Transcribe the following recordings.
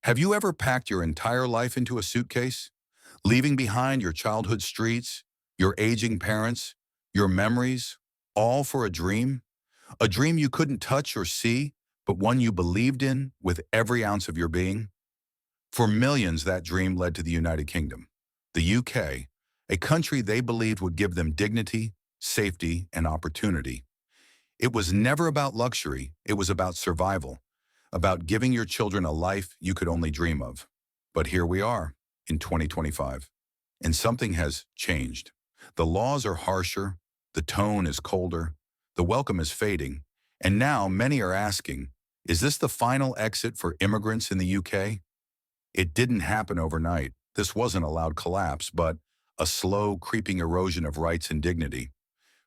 Have you ever packed your entire life into a suitcase, leaving behind your childhood streets, your aging parents, your memories, all for a dream? A dream you couldn't touch or see, but one you believed in with every ounce of your being? For millions, that dream led to the United Kingdom, the UK, a country they believed would give them dignity, safety, and opportunity. It was never about luxury, it was about survival, about giving your children a life you could only dream of. But here we are, in 2025, and something has changed. The laws are harsher, the tone is colder, the welcome is fading, and now many are asking, is this the final exit for immigrants in the UK? It didn't happen overnight. This wasn't a loud collapse, but a slow, creeping erosion of rights and dignity.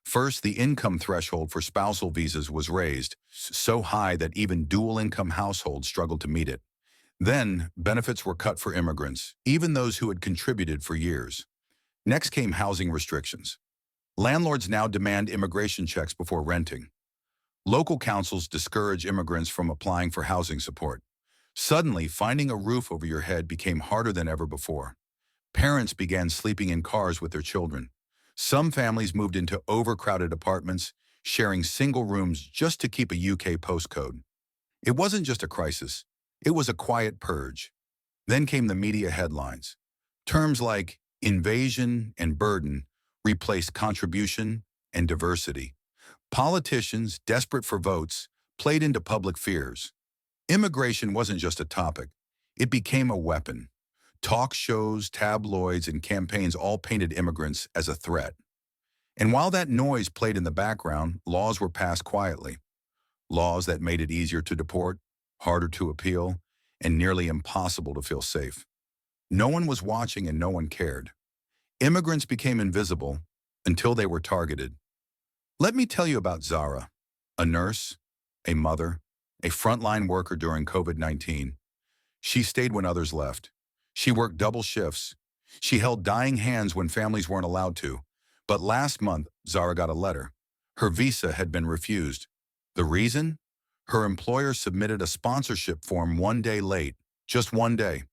First, the income threshold for spousal visas was raised, so high that even dual-income households struggled to meet it. Then, benefits were cut for immigrants, even those who had contributed for years. Next came housing restrictions. Landlords now demand immigration checks before renting. Local councils discourage immigrants from applying for housing support. Suddenly, finding a roof over your head became harder than ever before. Parents began sleeping in cars with their children. Some families moved into overcrowded apartments, sharing single rooms just to keep a UK postcode. It wasn't just a crisis, it was a quiet purge. Then came the media headlines. Terms like invasion and burden replaced contribution and diversity. Politicians, desperate for votes, played into public fears. Immigration wasn't just a topic, it became a weapon. Talk shows, tabloids, and campaigns all painted immigrants as a threat. And while that noise played in the background, laws were passed quietly. Laws that made it easier to deport, harder to appeal, and nearly impossible to feel safe. No one was watching and no one cared. Immigrants became invisible until they were targeted. Let me tell you about Zara, a nurse, a mother, a frontline worker during COVID-19. She stayed when others left. She worked double shifts. She held dying hands when families weren't allowed to. But last month, Zara got a letter. Her visa had been refused. The reason? Her employer submitted a sponsorship form one day late, just one day.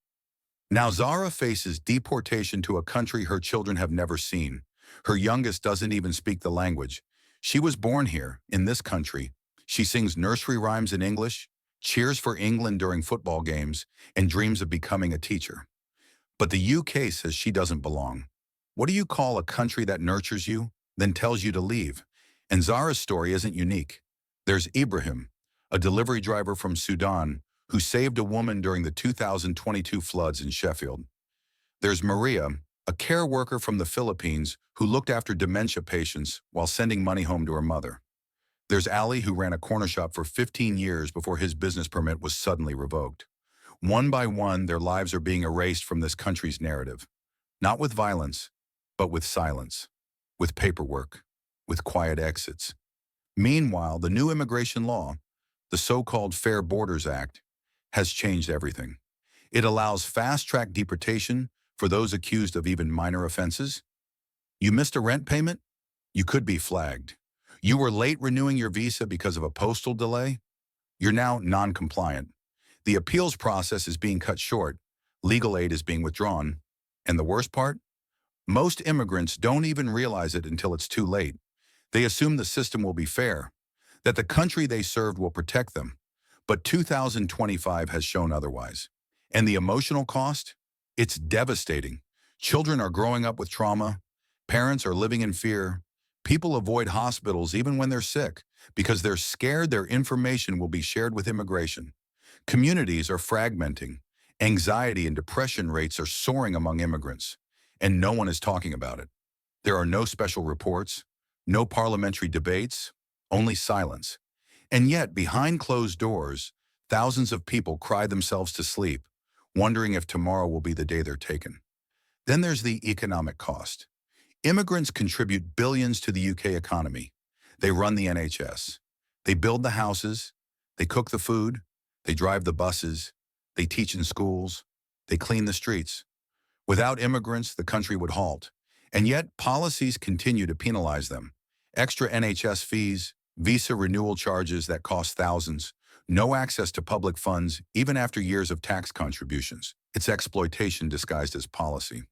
Now Zara faces deportation to a country her children have never seen. Her youngest doesn't even speak the language. She was born here, in this country. She sings nursery rhymes in English, cheers for England during football games, and dreams of becoming a teacher. But the UK says she doesn't belong. What do you call a country that nurtures you, then tells you to leave? And Zara's story isn't unique. There's Ibrahim, a delivery driver from Sudan who saved a woman during the 2022 floods in Sheffield. There's Maria, a care worker from the Philippines who looked after dementia patients while sending money home to her mother. There's Ali, who ran a corner shop for 15 years before his business permit was suddenly revoked. One by one, their lives are being erased from this country's narrative. Not with violence, but with silence, with paperwork, with quiet exits. Meanwhile, the new immigration law, the so-called Fair Borders Act, has changed everything. It allows fast-track deportation for those accused of even minor offenses. You missed a rent payment? You could be flagged. You were late renewing your visa because of a postal delay? You're now non-compliant. The appeals process is being cut short, legal aid is being withdrawn, and the worst part? Most immigrants don't even realize it until it's too late. They assume the system will be fair, that the country they served will protect them. But 2025 has shown otherwise. And the emotional cost? It's devastating. Children are growing up with trauma, parents are living in fear, people avoid hospitals even when they're sick because they're scared their information will be shared with immigration. Communities are fragmenting. Anxiety and depression rates are soaring among immigrants, and no one is talking about it. There are no special reports, no parliamentary debates, only silence. And yet, behind closed doors, thousands of people cry themselves to sleep, wondering if tomorrow will be the day they're taken. Then there's the economic cost. Immigrants contribute billions to the UK economy. They run the NHS. They build the houses. They cook the food. They drive the buses. They teach in schools. They clean the streets. Without immigrants, the country would halt. And yet, policies continue to penalize them. Extra NHS fees, visa renewal charges that cost thousands, No access to public funds, even after years of tax contributions. It's exploitation disguised as policy.